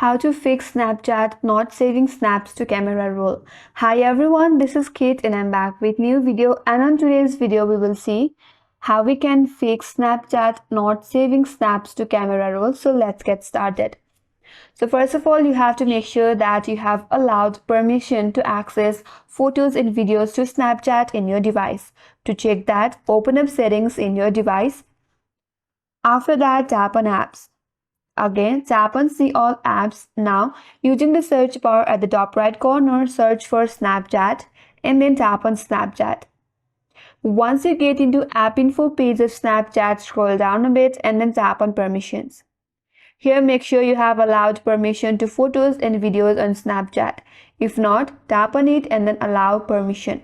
How to fix Snapchat not saving snaps to camera roll. Hi everyone, this is Kate and I'm back with new video, and on today's video we will see how we can fix Snapchat not saving snaps to camera roll. So let's get started. So first of all, you have to make sure that you have allowed permission to access photos and videos to Snapchat in your device. To check that, open up settings in your device. After that, tap on apps. Again, tap on see all apps. Now, using the search bar at the top right corner, search for Snapchat and then tap on Snapchat. Once you get into app info page of Snapchat, scroll down a bit and then tap on permissions. Here, make sure you have allowed permission to photos and videos on Snapchat. If not, tap on it and then allow permission.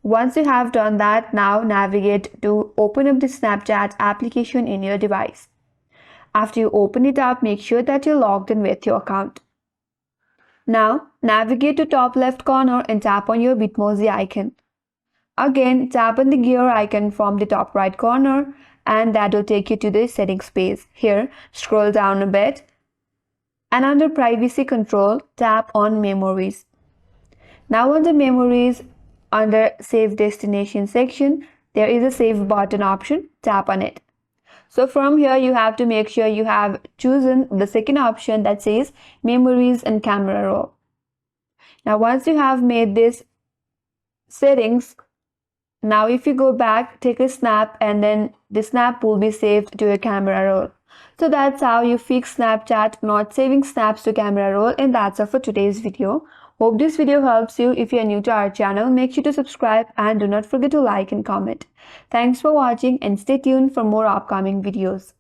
Once you have done that, now navigate to open up the Snapchat application in your device. After you open it up, make sure that you're logged in with your account. Now, navigate to top left corner and tap on your Bitmoji icon. Again, tap on the gear icon from the top right corner and that will take you to the settings page. Here, scroll down a bit and under privacy control, tap on memories. Now under memories, under save destination section, there is a save button option. Tap on it. So from here, you have to make sure you have chosen the second option that says memories and camera roll. Now, once you have made this settings, now if you go back, take a snap and then the snap will be saved to your camera roll. So that's how you fix Snapchat not saving snaps to camera roll, and that's all for today's video. Hope this video helps you. If you are new to our channel, make sure to subscribe and do not forget to like and comment. Thanks for watching and stay tuned for more upcoming videos.